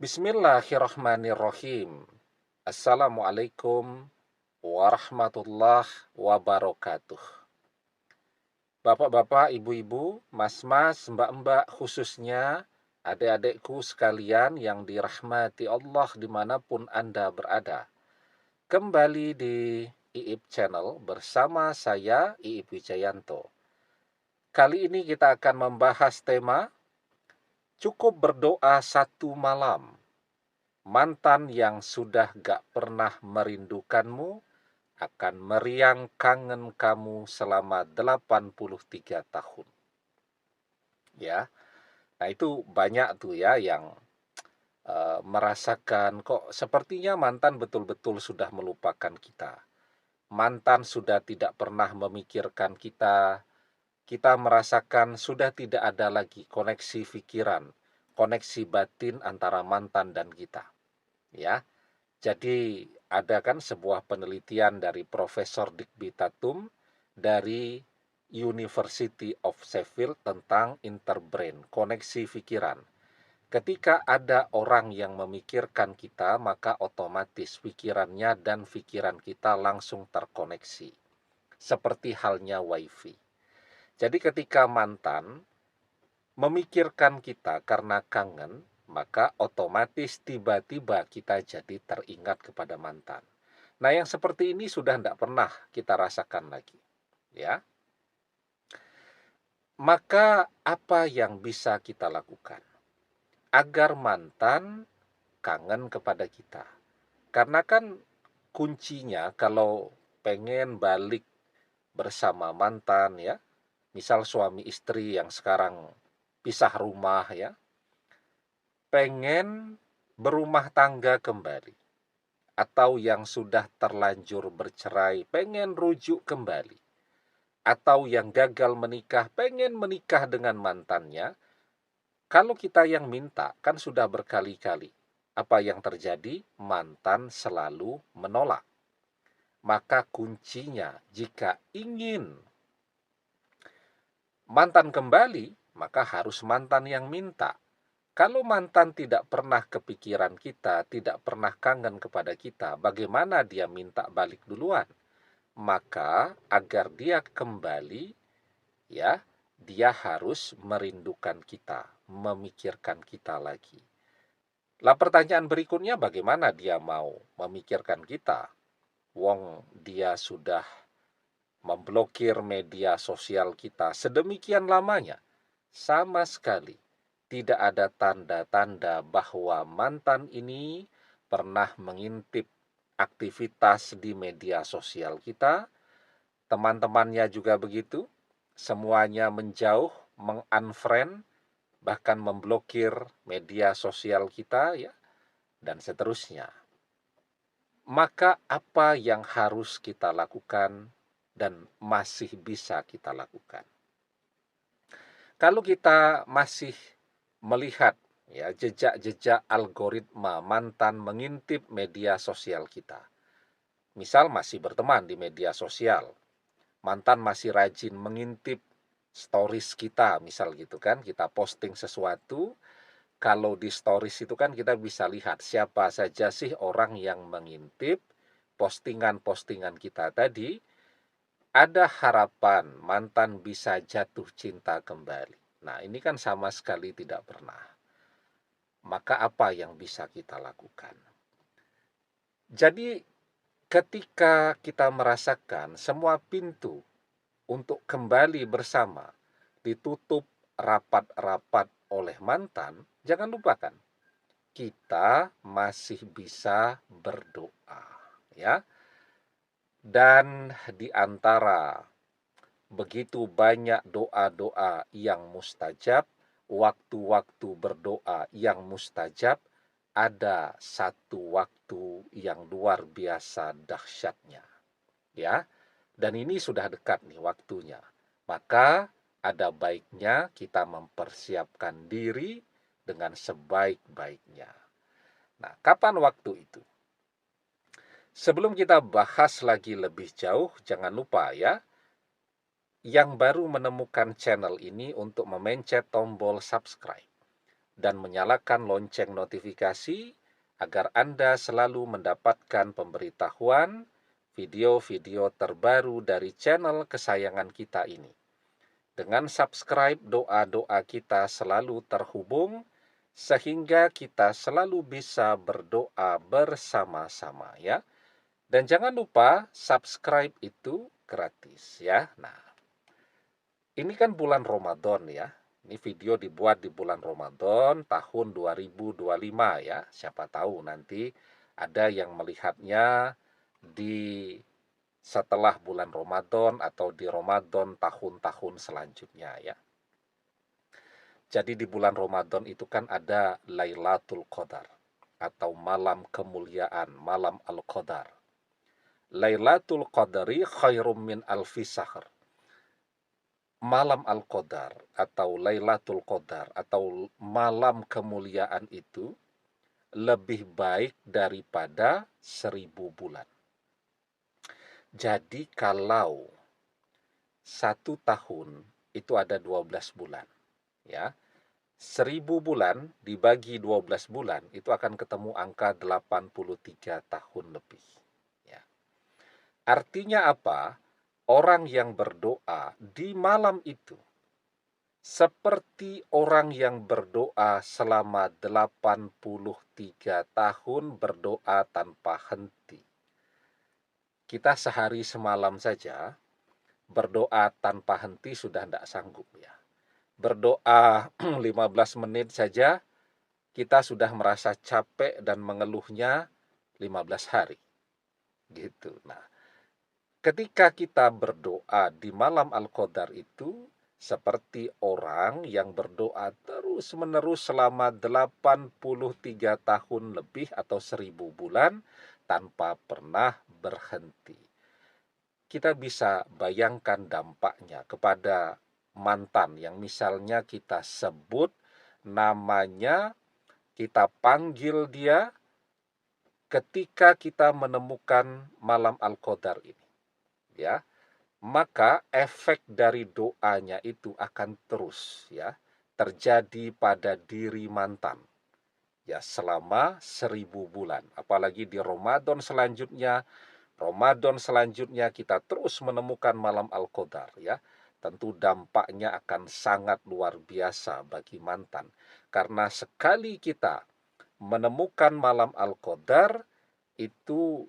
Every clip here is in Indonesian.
Bismillahirrahmanirrahim. Assalamualaikum warahmatullahi wabarakatuh. Bapak-bapak, ibu-ibu, mas-mas, mbak-mbak, khususnya adik-adikku sekalian yang dirahmati Allah dimanapun Anda berada. Kembali di IIP Channel bersama saya, IIP Wijayanto. Kali ini kita akan membahas tema cukup berdoa satu malam. Mantan yang sudah gak pernah merindukanmu akan meriang kangen kamu selama 83 tahun. Ya, nah itu banyak tuh ya yang merasakan kok sepertinya mantan betul-betul sudah melupakan kita. Mantan sudah tidak pernah memikirkan kita. Kita merasakan sudah tidak ada lagi koneksi pikiran, koneksi batin antara mantan dan kita. Ya, jadi ada kan sebuah penelitian dari Profesor Digby Tatum dari University of Sheffield tentang interbrain, koneksi pikiran. Ketika ada orang yang memikirkan kita, maka otomatis pikirannya dan pikiran kita langsung terkoneksi. Seperti halnya wifi. Jadi ketika mantan memikirkan kita karena kangen, maka otomatis tiba-tiba kita jadi teringat kepada mantan. Nah, yang seperti ini sudah tidak pernah kita rasakan lagi. Ya, maka apa yang bisa kita lakukan agar mantan kangen kepada kita? Karena kan kuncinya kalau pengen balik bersama mantan ya, misal suami istri yang sekarang pisah rumah ya, pengen berumah tangga kembali, atau yang sudah terlanjur bercerai pengen rujuk kembali, atau yang gagal menikah pengen menikah dengan mantannya, kalau kita yang minta kan sudah berkali-kali, apa yang terjadi? Mantan selalu menolak. Maka kuncinya jika ingin mantan kembali, maka harus mantan yang minta. Kalau mantan tidak pernah kepikiran kita, tidak pernah kangen kepada kita, bagaimana dia minta balik duluan? Maka agar dia kembali, ya, dia harus merindukan kita, memikirkan kita lagi. Lah pertanyaan berikutnya, bagaimana dia mau memikirkan kita? Wong dia sudah memblokir media sosial kita sedemikian lamanya, sama sekali tidak ada tanda-tanda bahwa mantan ini pernah mengintip aktivitas di media sosial kita. Teman-temannya juga begitu, semuanya menjauh, mengunfriend, bahkan memblokir media sosial kita ya, dan seterusnya. Maka apa yang harus kita lakukan dan masih bisa kita lakukan? Kalau kita masih melihat ya jejak-jejak algoritma mantan mengintip media sosial kita. Misal masih berteman di media sosial, mantan masih rajin mengintip stories kita, misal gitu kan, kita posting sesuatu, kalau di stories itu kan kita bisa lihat siapa saja sih orang yang mengintip postingan-postingan kita tadi, ada harapan mantan bisa jatuh cinta kembali. Nah, ini kan sama sekali tidak pernah. Maka apa yang bisa kita lakukan? Jadi ketika kita merasakan semua pintu untuk kembali bersama ditutup rapat-rapat oleh mantan, jangan lupakan kita masih bisa berdoa, ya. Dan di antara begitu banyak doa-doa yang mustajab, waktu-waktu berdoa yang mustajab, ada satu waktu yang luar biasa dahsyatnya. Ya, dan ini sudah dekat nih waktunya. Maka ada baiknya kita mempersiapkan diri dengan sebaik-baiknya. Nah, kapan waktu itu? Sebelum kita bahas lagi lebih jauh, jangan lupa ya, yang baru menemukan channel ini untuk memencet tombol subscribe. dan menyalakan lonceng notifikasi agar Anda selalu mendapatkan pemberitahuan video-video terbaru dari channel kesayangan kita ini. Dengan subscribe, doa-doa kita selalu terhubung sehingga kita selalu bisa berdoa bersama-sama ya. Dan jangan lupa subscribe itu gratis ya. Nah, ini kan bulan Ramadan ya. Ini video dibuat di bulan Ramadan tahun 2025 ya. Siapa tahu nanti ada yang melihatnya di setelah bulan Ramadan atau di Ramadan tahun-tahun selanjutnya ya. Jadi di bulan Ramadan itu kan ada Lailatul Qadar atau malam kemuliaan, malam Al-Qadar. Lailatul Qadari khairum min alfi syahr. Malam Al-Qadar atau Lailatul Qadar atau malam kemuliaan itu lebih baik daripada 1000 bulan. Jadi kalau 1 tahun itu ada 12 bulan, ya. 1000 bulan dibagi 12 bulan itu akan ketemu angka 83 tahun lebih. Ya. Artinya apa? Orang yang berdoa di malam itu seperti orang yang berdoa selama 83 tahun berdoa tanpa henti. Kita sehari semalam saja berdoa tanpa henti sudah tidak sanggup ya. Berdoa 15 menit saja kita sudah merasa capek dan mengeluhnya 15 hari. Gitu. Nah, ketika kita berdoa di malam Al-Qadar itu seperti orang yang berdoa terus-menerus selama 83 tahun lebih atau 1000 bulan tanpa pernah berhenti. Kita bisa bayangkan dampaknya kepada mantan yang misalnya kita sebut namanya, kita panggil dia ketika kita menemukan malam Al-Qadar ini. Ya, maka efek dari doanya itu akan terus ya terjadi pada diri mantan ya selama 1000 bulan. Apalagi di Ramadan selanjutnya kita terus menemukan malam Al-Qadar ya. Tentu dampaknya akan sangat luar biasa bagi mantan. Karena sekali kita menemukan malam Al-Qadar, itu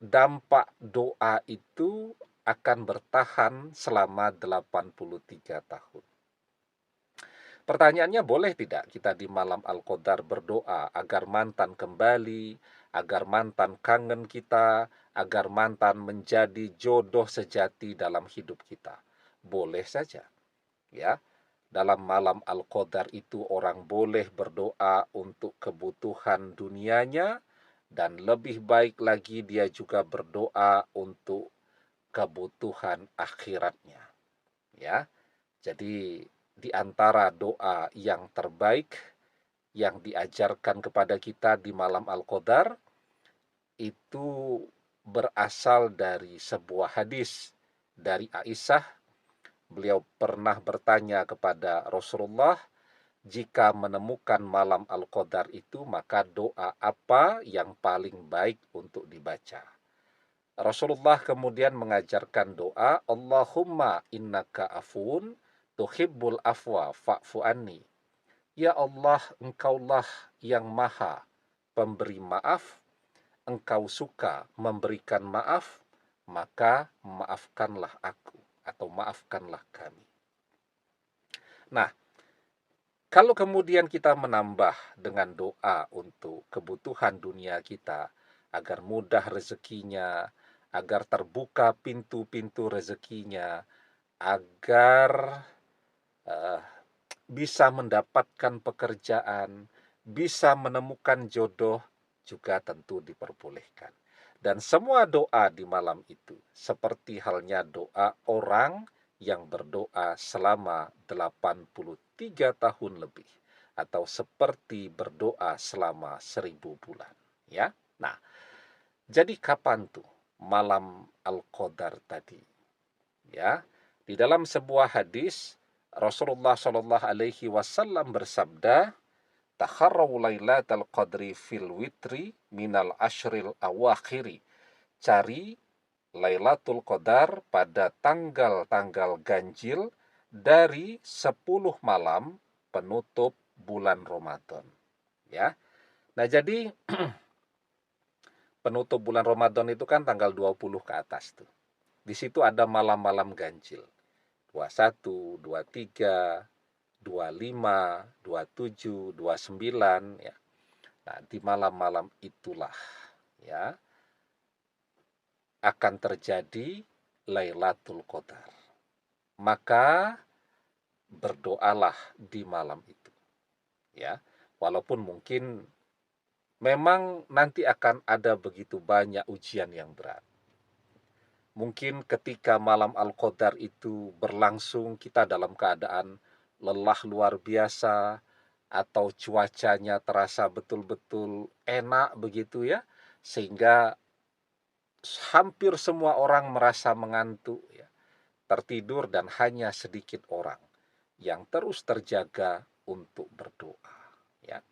dampak doa itu akan bertahan selama 83 tahun. Pertanyaannya, boleh tidak kita di malam Al-Qadar berdoa agar mantan kembali, agar mantan kangen kita, agar mantan menjadi jodoh sejati dalam hidup kita? Boleh saja. Ya, dalam malam Al-Qadar itu orang boleh berdoa untuk kebutuhan dunianya dan lebih baik lagi dia juga berdoa untuk kebutuhan akhiratnya. Ya. Jadi di antara doa yang terbaik yang diajarkan kepada kita di malam Al-Qadar itu berasal dari sebuah hadis dari Aisyah. Beliau pernah bertanya kepada Rasulullah, jika menemukan malam Al-Qadar itu maka doa apa yang paling baik untuk dibaca? Rasulullah kemudian mengajarkan doa, Allahumma innaka afun tuhibbul afwa fa'fu anni. Ya Allah, engkaulah yang maha pemberi maaf, engkau suka memberikan maaf, maka maafkanlah aku atau maafkanlah kami. Nah, kalau kemudian kita menambah dengan doa untuk kebutuhan dunia kita, agar mudah rezekinya, agar terbuka pintu-pintu rezekinya, agar bisa mendapatkan pekerjaan, bisa menemukan jodoh, juga tentu diperbolehkan. Dan semua doa di malam itu, seperti halnya doa orang yang berdoa selama 83 tahun lebih, atau seperti berdoa selama 1000 bulan. Ya, nah, jadi kapan tuh malam Al-Qadar tadi? Ya, di dalam sebuah hadis Rasulullah Shallallahu Alaihi Wasallam bersabda, "Takharraw lailatal qadri fil witri minal ashril awakhiri." Cari Lailatul Qadar pada tanggal-tanggal ganjil dari 10 malam penutup bulan Ramadan. Ya. Nah, jadi penutup bulan Ramadan itu kan tanggal 20 ke atas tuh. Di situ ada malam-malam ganjil. 21, 23, 25, 27, 29 ya. Nah, di malam-malam itulah ya akan terjadi Lailatul Qadar. Maka berdoalah di malam itu. Ya. Walaupun mungkin memang nanti akan ada begitu banyak ujian yang berat. Mungkin ketika malam Al-Qadar itu berlangsung kita dalam keadaan lelah luar biasa atau cuacanya terasa betul-betul enak begitu ya, sehingga hampir semua orang merasa mengantuk ya, tertidur dan hanya sedikit orang yang terus terjaga untuk berdoa ya.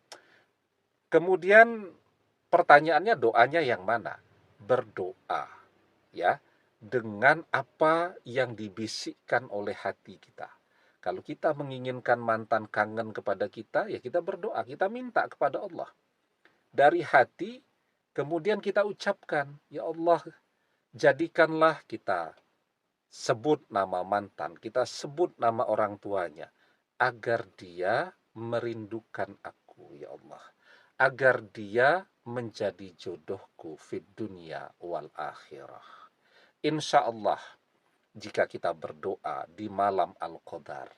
Kemudian pertanyaannya doanya yang mana? Berdoa ya dengan apa yang dibisikkan oleh hati kita. Kalau kita menginginkan mantan kangen kepada kita, ya kita berdoa, kita minta kepada Allah. Dari hati, kemudian kita ucapkan, ya Allah, jadikanlah kita sebut nama mantan, kita sebut nama orang tuanya, agar dia merindukan aku, ya Allah. Agar dia menjadi jodohku fid dunia wal akhirah. Insya Allah, jika kita berdoa di malam Al-Qadar,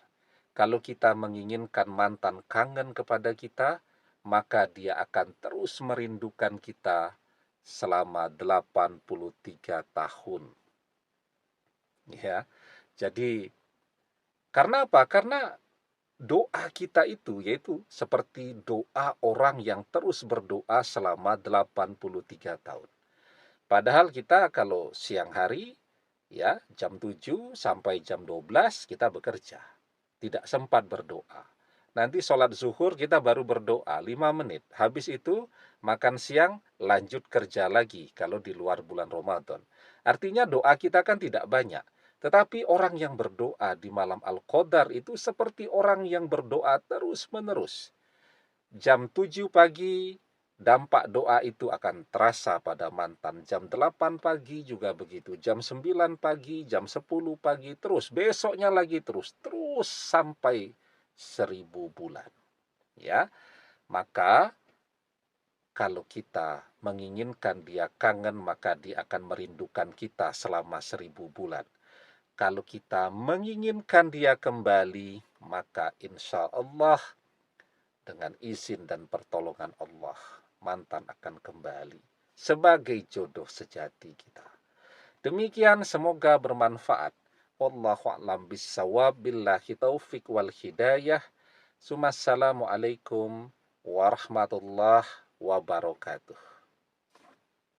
kalau kita menginginkan mantan kangen kepada kita, maka dia akan terus merindukan kita selama 83 tahun. Ya. Jadi, karena apa? Karena doa kita itu yaitu seperti doa orang yang terus berdoa selama 83 tahun. Padahal kita kalau siang hari, ya jam 7 sampai jam 12 kita bekerja. Tidak sempat berdoa. Nanti sholat zuhur kita baru berdoa 5 menit. Habis itu makan siang lanjut kerja lagi kalau di luar bulan Ramadan. Artinya doa kita kan tidak banyak. Tetapi orang yang berdoa di malam Al-Qadar itu seperti orang yang berdoa terus-menerus. Jam 7 pagi, dampak doa itu akan terasa pada mantan. Jam 8 pagi juga begitu. Jam 9 pagi, jam 10 pagi, terus. Besoknya lagi terus sampai 1000 bulan. Ya, maka kalau kita menginginkan dia kangen, maka dia akan merindukan kita selama 1000 bulan. Kalau kita menginginkan dia kembali, maka insya Allah dengan izin dan pertolongan Allah, mantan akan kembali sebagai jodoh sejati kita. Demikian, semoga bermanfaat. Wallahu a'lam bissawab, billahi taufik wal hidayah. Assalamualaikum warahmatullahi wabarakatuh.